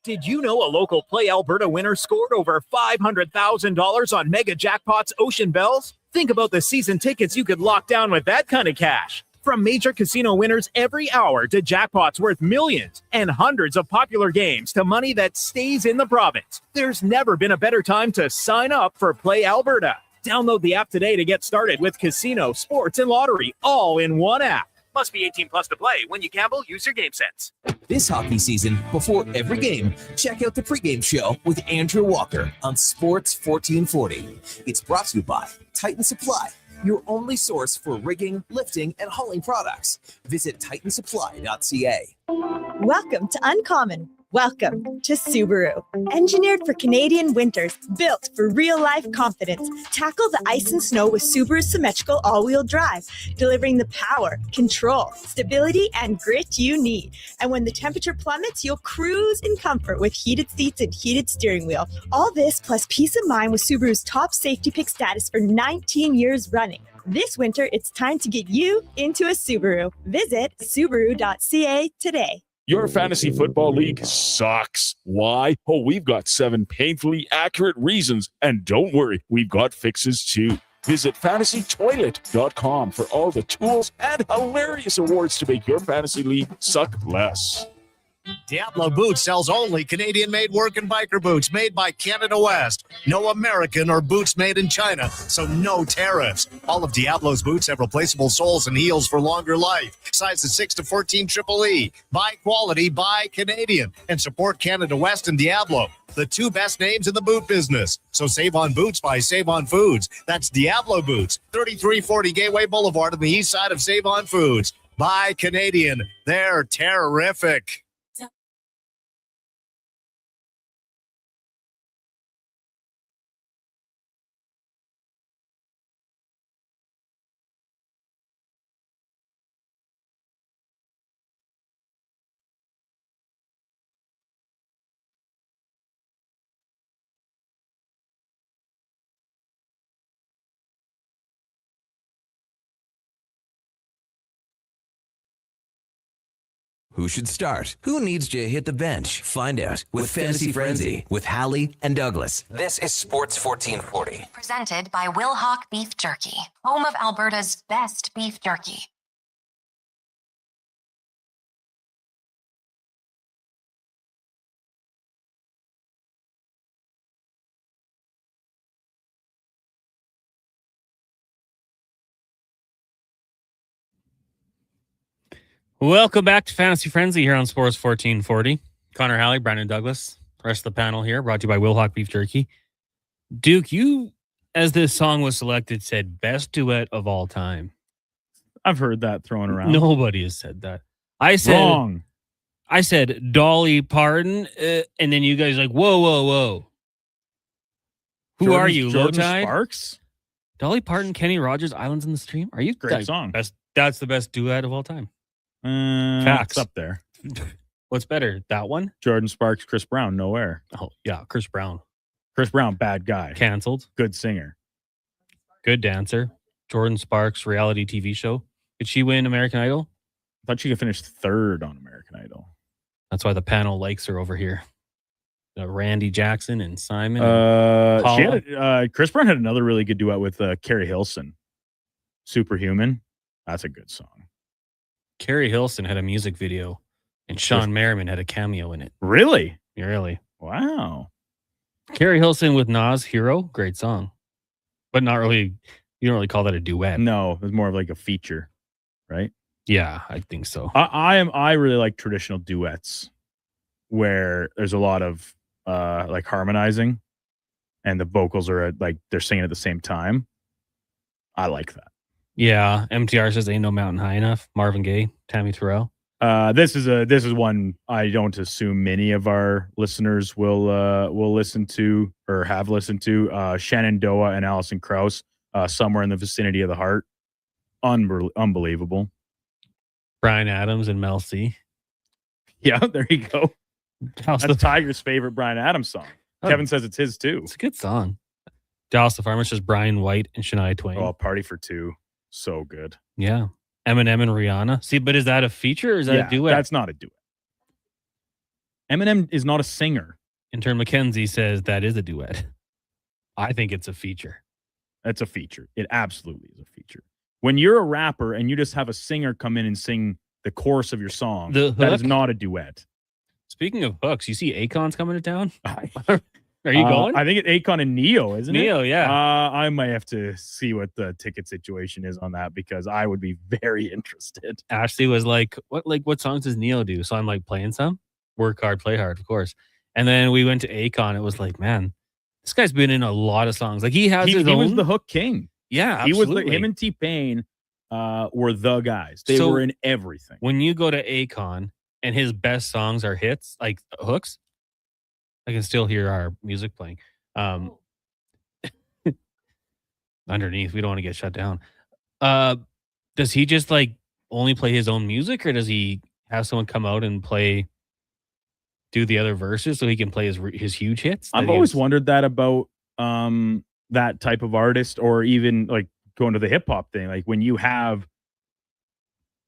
Did you know a local Play Alberta winner scored over $500,000 on Mega Jackpots Ocean Bells? Think about the season tickets you could lock down with that kind of cash. From major casino winners every hour to jackpots worth millions and hundreds of popular games to money that stays in the province, there's never been a better time to sign up for Play Alberta. Download the app today to get started with casino, sports, and lottery all in one app. Must be 18 plus to play. When you gamble, use your game sense. This hockey season, before every game, check out the pregame show with Andrew Walker on Sports 1440. It's brought to you by Titan Supply, your only source for rigging, lifting, and hauling products. Visit titansupply.ca. Welcome to Uncommon, Welcome to Subaru. Engineered for Canadian winters, built for real-life confidence. Tackle the ice and snow with Subaru's symmetrical all-wheel drive, delivering the power, control, stability, and grit you need. And when the temperature plummets, you'll cruise in comfort with heated seats and heated steering wheel. All this plus peace of mind with Subaru's top safety pick status for 19 years running. This winter, it's time to get you into a Subaru. Visit Subaru.ca today. Your fantasy football league sucks. Why? Oh, we've got 7 painfully accurate reasons. And don't worry, we've got fixes too. Visit fantasytoilet.com for all the tools and hilarious awards to make your fantasy league suck less. Diablo Boots sells only Canadian-made work and biker boots made by Canada West. No American or boots made in China, so no tariffs. All of Diablo's boots have replaceable soles and heels for longer life. Sizes 6 to 14 Triple E. Buy quality, buy Canadian. And support Canada West and Diablo, the 2 best names in the boot business. So save on boots by Save On Foods. That's Diablo Boots, 3340 Gateway Boulevard on the east side of Save On Foods. Buy Canadian. They're terrific. Who should start? Who needs to hit the bench? Find out with Fantasy Frenzy with Halley and Douglas. This is Sports 1440. Presented by Wilhauk Beef Jerky, home of Alberta's best beef jerky. Welcome back to Fantasy Frenzy here on Sports 1440. Connor Halley, Brandon Douglas, the rest of the panel here, brought to you by Wilhauk Beef Jerky. Duke, you, as this song was selected, said best duet of all time. I've heard that thrown around. Nobody has said that. I said Wrong. I said Dolly Parton, and then you guys like, whoa. Who are you, Jordan Low Tide? Sparks? Dolly Parton, Kenny Rogers, Islands in the Stream? Are you Great song. That's the best duet of all time. Facts. It's up there. What's better, that one? Jordan Sparks, Chris Brown, nowhere. Oh, yeah, Chris Brown. Chris Brown, bad guy. Canceled. Good singer. Good dancer. Jordan Sparks, reality TV show. Did she win American Idol? I thought she could finish 3rd on American Idol. That's why the panel likes her over here. Randy Jackson and Simon. She had, Chris Brown had another really good duet with Carrie Hilson. Superhuman. That's a good song. Carrie Hilson had a music video, and Sean Merriman had a cameo in it. Really? Really. Wow. Carrie Hilson with Nas, Hero, great song. But not really, you don't really call that a duet. No, it's more of like a feature, right? Yeah, I think so. I really like traditional duets where there's a lot of like harmonizing and the vocals are like they're singing at the same time. I like that. Yeah, MTR says ain't no mountain high enough. Marvin Gaye, Tammy Terrell. This is one I don't assume many of our listeners will listen to or have listened to. Shenandoah and Alison Krauss, Somewhere in the Vicinity of the Heart. Unbelievable. Bryan Adams and Mel C. Yeah, there you go. That's Tiger's favorite Bryan Adams song. Kevin says it's his too. It's a good song. Dallas the Farmer says Brian White and Shania Twain. Oh, Party for Two. So good. Yeah. Eminem and Rihanna. See, but is that a feature or is that a duet? That's not a duet. Eminem is not a singer. Intern McKenzie says that is a duet. I think it's a feature. That's a feature. It absolutely is a feature. When you're a rapper and you just have a singer come in and sing the chorus of your song, that is not a duet. Speaking of hooks, you see Akon's coming to town? Are you going? I think it's Akon and Neo, isn't it? Neo, yeah. I might have to see what the ticket situation is on that because I would be very interested. Ashley was like, what songs does Neo do? So I'm like, playing some? Work hard, play hard, of course. And then we went to Akon. It was like, man, this guy's been in a lot of songs. Like he was the hook king. Yeah, absolutely. He was him and T-Pain were the guys. They were in everything. When you go to Akon, and his best songs are hits, like hooks. I can still hear our music playing. Underneath, we don't want to get shut down. Does he just like only play his own music, or does he have someone come out and do the other verses so he can play his huge hits? I've always wondered that about that type of artist, or even like going to the hip hop thing. Like when you have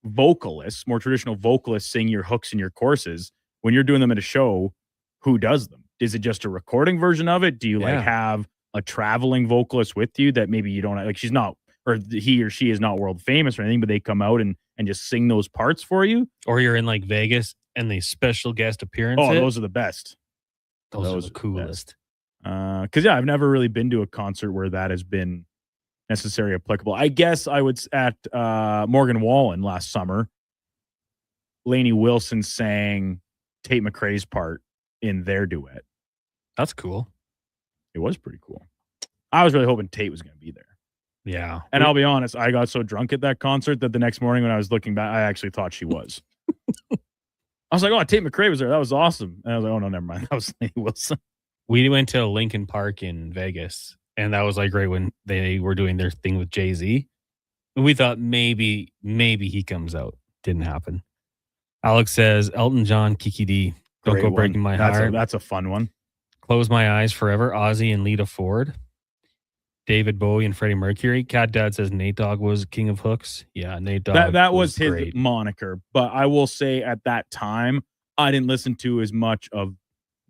vocalists, more traditional vocalists, sing your hooks and your choruses, when you're doing them at a show, who does them? Is it just a recording version of it? Do you like have a traveling vocalist with you that maybe you don't like? She's not, or he or she is not world famous or anything, but they come out and just sing those parts for you. Or you're in like Vegas and the special guest appearance. Oh, those are the best. Those are the coolest. Because I've never really been to a concert where that has been necessarily applicable. I guess I was at Morgan Wallen last summer. Lainey Wilson sang Tate McRae's part in their duet. That's cool. It was pretty cool. I was really hoping Tate was going to be there. Yeah. And I'll be honest, I got so drunk at that concert that the next morning when I was looking back, I actually thought she was. I was like, oh, Tate McRae was there. That was awesome. And I was like, oh, no, never mind. That was Lainey Wilson. We went to Lincoln Park in Vegas, and that was like right when they were doing their thing with Jay-Z. We thought maybe he comes out. Didn't happen. Alex says, Elton John, Kiki D. Don't Great go one. breaking my heart. That's a fun one. Close My Eyes Forever. Ozzy and Lita Ford. David Bowie and Freddie Mercury. Cat Dad says Nate Dogg was king of hooks. Yeah, Nate Dogg. That was his great moniker. But I will say at that time, I didn't listen to as much of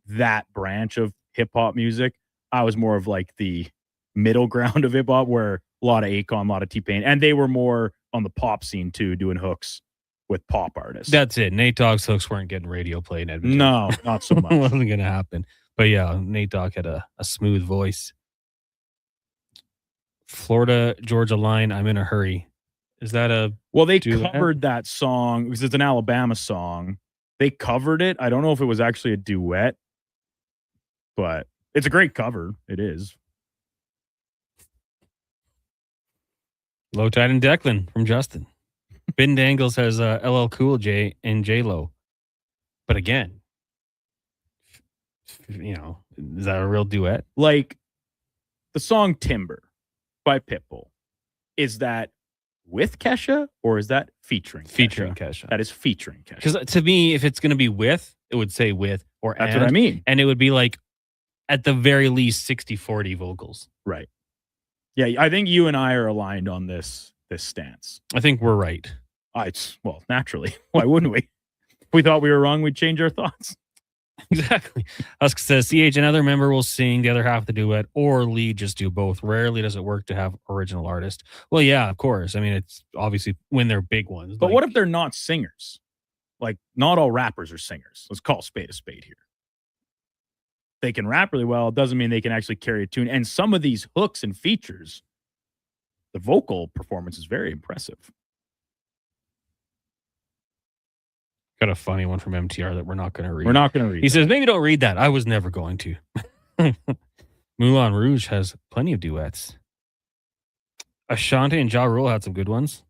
that branch of hip hop music. I was more of like the middle ground of hip hop, where a lot of Akon, a lot of T-Pain, and they were more on the pop scene too, doing hooks with pop artists. That's it. Nate Dogg's hooks weren't getting radio play in Edmonton. No, not so much. Wasn't going to happen. But yeah, Nate Dogg had a smooth voice. Florida Georgia Line, I'm in a Hurry. Is that a... Well, they covered that song because it's an Alabama song. They covered it. I don't know if it was actually a duet, but it's a great cover. It is. Low Tide and Declan from Justin. Ben Dangles has LL Cool J and J-Lo. But again, you know, is that a real duet? Like the song Timber by Pitbull. Is that with Kesha or is that featuring Kesha? That is featuring Kesha. Because to me, if it's going to be with, it would say with or That's what I mean. And it would be like at the very least 60-40 vocals. Right. Yeah, I think you and I are aligned on this stance. I think we're right. Well, naturally. Why wouldn't we? If we thought we were wrong, we'd change our thoughts. Exactly. Husk says, CH, another member will sing the other half of the duet, or lead just do both. Rarely does it work to have original artist. Well, yeah, of course. I mean, it's obviously when they're big ones. But what if they're not singers? Like, not all rappers are singers. Let's call a spade here. They can rap really well. It doesn't mean they can actually carry a tune. And some of these hooks and features, the vocal performance is very impressive. Got a funny one from MTR that we're not going to read. We're not going to read. He says, maybe don't read that. I was never going to. Moulin Rouge has plenty of duets. Ashanti and Ja Rule had some good ones.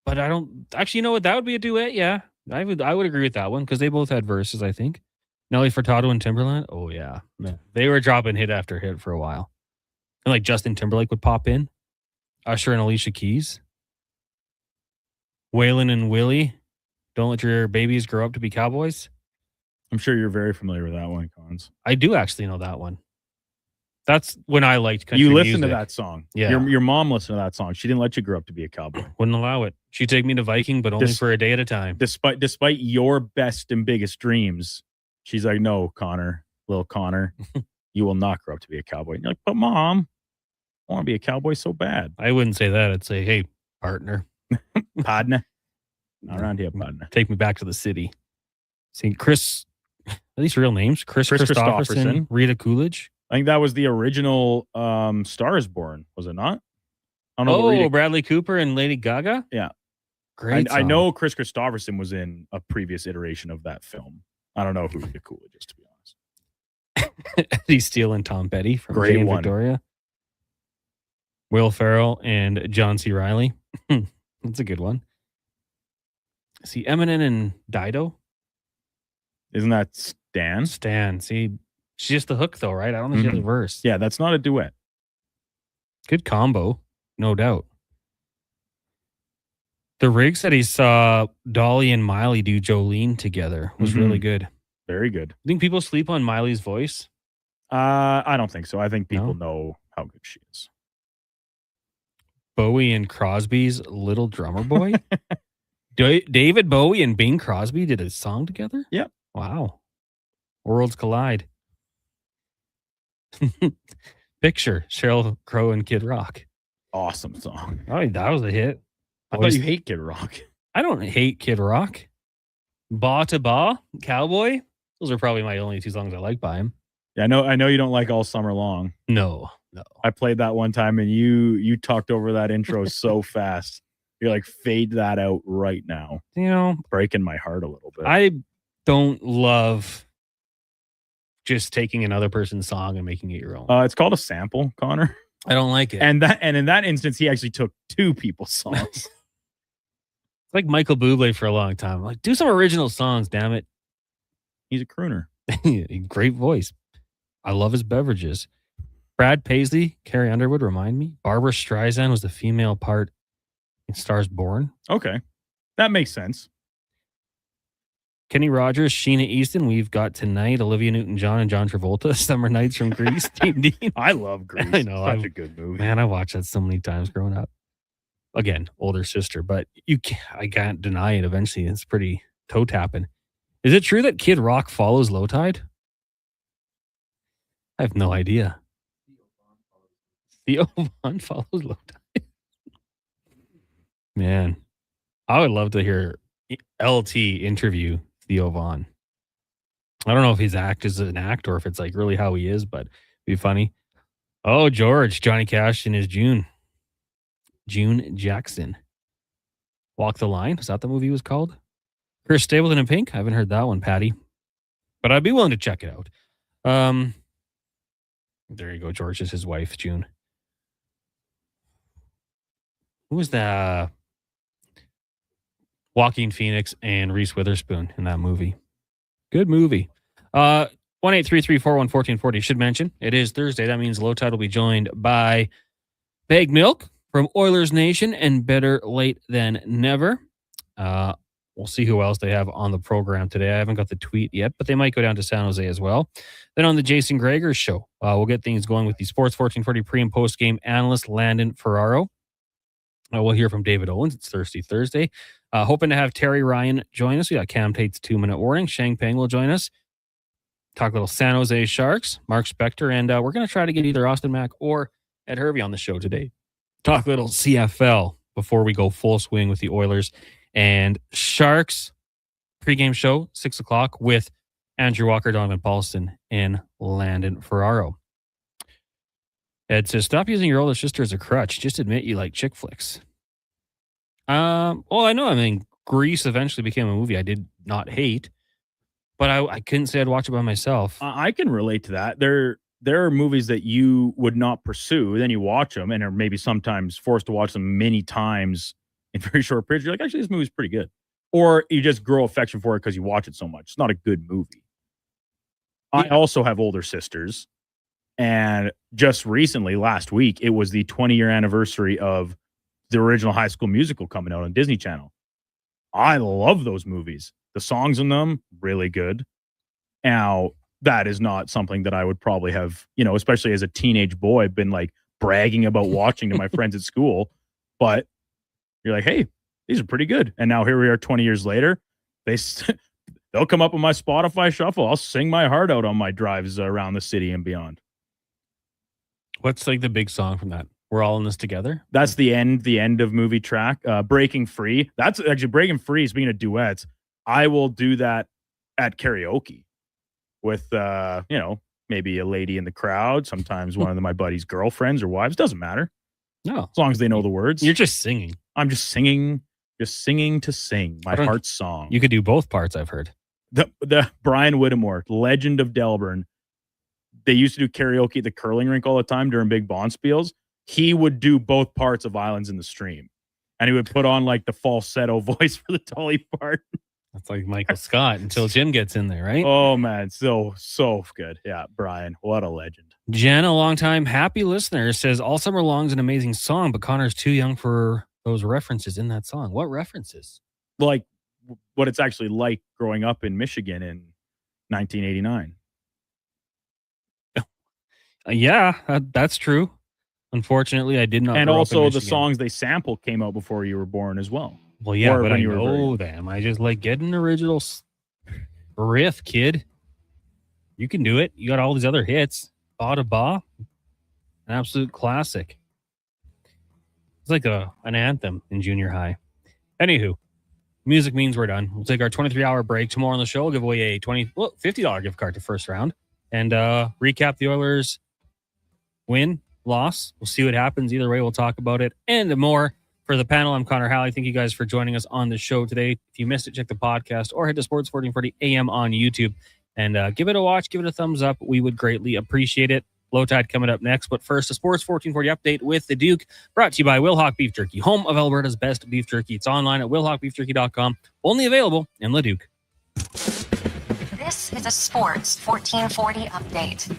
But I don't... Actually, you know what? That would be a duet, yeah. I would agree with that one, because they both had verses, I think. Nelly Furtado and Timberland? Oh, yeah. Man. They were dropping hit after hit for a while. And like Justin Timberlake would pop in. Usher and Alicia Keys. Waylon and Willie, Don't Let Your Babies Grow Up to Be Cowboys. I'm sure you're very familiar with that one, Collins. I do actually know that one. That's when I liked country You listened music. to that song. Yeah. Your mom listened to that song. She didn't let you grow up to be a cowboy. Wouldn't allow it. She'd take me to Viking, but only for a day at a time. Despite your best and biggest dreams, she's like, no, Connor, little Connor, you will not grow up to be a cowboy. And you're like, but Mom, I want to be a cowboy so bad. I wouldn't say that. I'd say, hey, partner. Partner. Not around here, partner. Take me back to the city. See, Chris, are these real names? Chris Christopherson, Rita Coolidge. I think that was the original Star is Born, was it not? I don't know. Oh, Bradley Cooper and Lady Gaga? Yeah. Great I song. know Chris Christopherson was in a previous iteration of that film. I don't know who Rita Coolidge is, to be honest. Eddie Steele and Tom Petty from Great Jane one. Victoria. Will Ferrell and John C. Reilly. That's a good one. See, Eminem and Dido. Isn't that Stan? Stan. See, she's just the hook, though, right? I don't think she has a verse. Yeah, that's not a duet. Good combo, no doubt. The Rig said he saw Dolly and Miley do Jolene together. It was really good. Very good. You think people sleep on Miley's voice? I don't think so. I think people know how good she is. Bowie and Crosby's Little Drummer Boy? David Bowie and Bing Crosby did a song together? Yep. Wow. Worlds collide. Picture Sheryl Crow and Kid Rock. Awesome song. Oh, that was a hit. I thought you hate Kid Rock. I don't hate Kid Rock. Ba to Ba, Cowboy. Those are probably my only two songs I like by him. Yeah, I know you don't like All Summer Long. No. I played that one time and you talked over that intro so fast. You're like, fade that out right now. You know, breaking my heart a little bit. I don't love just taking another person's song and making it your own. It's called a sample, Connor. I don't like it. And in that instance, he actually took two people's songs. It's like Michael Bublé for a long time. I'm like, do some original songs, damn it. He's a crooner. Great voice. I love his beverages. Brad Paisley, Carrie Underwood, remind me. Barbara Streisand was the female part in Stars Born. Okay. That makes sense. Kenny Rogers, Sheena Easton. We've got tonight Olivia Newton-John and John Travolta. Summer Nights from Greece. Team Dean. I love Grease. I know. Such a good movie. Man, I watched that so many times growing up. Again, older sister, but I can't deny it. Eventually, it's pretty toe tapping. Is it true that Kid Rock follows Low Tide? I have no idea. Theo Von follows Low Tide. Man, I would love to hear LT interview Theo Von. I don't know if his act is an act or if it's like really how he is, but it'd be funny. Oh, George, Johnny Cash in his June Jackson. Walk the Line. Is that the movie was called? Chris Stapleton in Pink. I haven't heard that one, Patty. But I'd be willing to check it out. There you go. George is his wife, June. Who was that? Joaquin Phoenix and Reese Witherspoon in that movie. Good movie. 1-833-414-1440. Should mention, it is Thursday. That means Low Tide will be joined by Bag Milk from Oilers Nation and Better Late Than Never. We'll see who else they have on the program today. I haven't got the tweet yet, but they might go down to San Jose as well. Then on the Jason Gregor show, we'll get things going with the Sports 1440 pre- and post-game analyst, Landon Ferraro. We'll hear from David Owens. It's Thirsty Thursday. Hoping to have Terry Ryan join us. We got Cam Tate's 2-minute warning. Shang Peng will join us. Talk a little San Jose Sharks, Mark Spector, and we're going to try to get either Austin Mack or Ed Hervey on the show today. Talk a little CFL before we go full swing with the Oilers and Sharks pregame show, 6 o'clock with Andrew Walker, Donovan Paulson, and Landon Ferraro. Ed says, stop using your older sister as a crutch. Just admit you like chick flicks. Well, I know. I mean, Grease eventually became a movie I did not hate, but I couldn't say I'd watch it by myself. I can relate to that. There are movies that you would not pursue. Then you watch them and are maybe sometimes forced to watch them many times in very short periods. You're like, actually, this movie's pretty good. Or you just grow affection for it because you watch it so much. It's not a good movie. I also have older sisters. And just recently, last week, it was the 20-year anniversary of the original High School Musical coming out on Disney Channel. I love those movies. The songs in them, really good. Now, that is not something that I would probably have, especially as a teenage boy, been like bragging about watching to my friends at school. But you're like, hey, these are pretty good. And now here we are 20 years later. They'll come up on my Spotify shuffle. I'll sing my heart out on my drives around the city and beyond. What's like the big song from that? We're all in this together. That's the end of movie track. Breaking Free. That's actually Breaking Free. Speaking of duets, I will do that at karaoke with, maybe a lady in the crowd. Sometimes one of my buddy's girlfriends or wives. Doesn't matter. No, as long as they know the words. You're just singing. I'm just singing to sing my heart's song. You could do both parts. I've heard. The Brian Whittemore, legend of Delburn. They used to do karaoke at the curling rink all the time during big Bonspiels. He would do both parts of Islands in the Stream. And he would put on like the falsetto voice for the Tully part. That's like Michael Scott until Jim gets in there, right? Oh, man. So good. Yeah, Brian, what a legend. Jen, a longtime happy listener, says All Summer Long is an amazing song, but Connor's too young for those references in that song. What references? Like what it's actually like growing up in Michigan in 1989. Yeah, that's true. Unfortunately, I did not. And grow also up in the Michigan. songs they sample came out before you were born as well. Well, yeah, Or but when I you were know them. I just like get an original riff, kid. You can do it. You got all these other hits. Ba da ba, an absolute classic. It's like an anthem in junior high. Anywho, music means we're done. We'll take our 23-hour break. Tomorrow on the show, we'll give away a $50 gift card to first round and recap the Oilers' win, loss. We'll see what happens. Either way, we'll talk about it and more. For the panel, I'm Connor Halley. Thank you guys for joining us on the show today. If you missed it, check the podcast or head to Sports 1440 AM on YouTube and give it a watch. Give it a thumbs up. We would greatly appreciate it. Low Tide coming up next. But first, a Sports 1440 update with the Duke, brought to you by Wilhauk Beef Jerky, home of Alberta's best beef jerky. It's online at wilhaukbeefjerky.com. Only available in Leduc. This is a Sports 1440 update.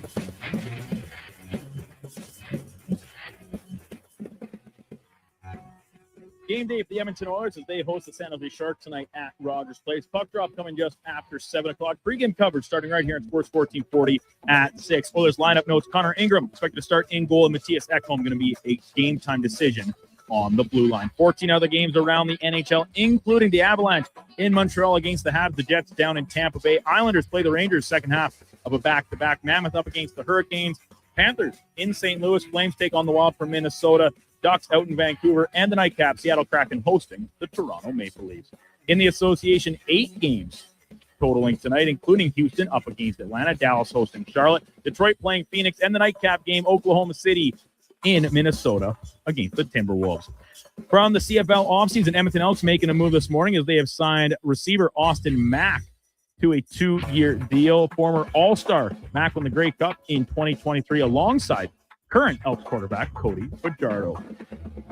Game day for the Edmonton Oilers as they host the San Jose Sharks tonight at Rogers Place. Puck drop coming just after 7 o'clock. Pre-game coverage starting right here on Sports 1440 at 6. Oilers lineup notes: Connor Ingram expected to start in goal, and Matthias Ekholm going to be a game-time decision on the blue line. 14 other games around the NHL, including the Avalanche in Montreal against the Habs, the Jets down in Tampa Bay. Islanders play the Rangers second half of a back-to-back. Mammoth up against the Hurricanes. Panthers in St. Louis. Flames take on the Wild from Minnesota. Ducks out in Vancouver, and the Nightcap, Seattle Kraken hosting the Toronto Maple Leafs. In the association, 8 games totaling tonight, including Houston up against Atlanta, Dallas hosting Charlotte, Detroit playing Phoenix, and the Nightcap game, Oklahoma City in Minnesota against the Timberwolves. From the CFL offseason, Edmonton Elks making a move this morning as they have signed receiver Austin Mack to a 2-year deal. Former All-Star Mack won the Grey Cup in 2023 alongside current Elks quarterback Cody Fajardo.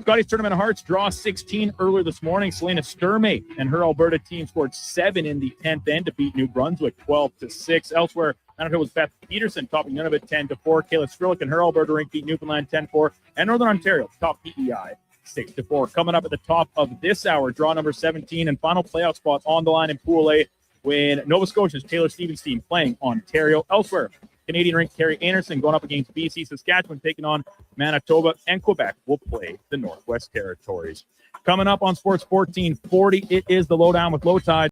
Scotty's Tournament of Hearts draw 16 earlier this morning. Selena Sturmey and her Alberta team scored 7 in the 10th end to beat New Brunswick 12-6. Elsewhere, Manitoba was Beth Peterson topping none of it 10-4. Kayla Strilick and her Alberta rink beat Newfoundland 10-4. And Northern Ontario top PEI 6-4. Coming up at the top of this hour, draw number 17 and final playoff spot on the line in Pool A when Nova Scotia's Taylor Stevens team playing Ontario. Elsewhere, Canadian rink Carrie Anderson going up against BC. Saskatchewan taking on Manitoba, and Quebec will play the Northwest Territories. Coming up on Sports 1440, it is the Lowdown with Low Tide.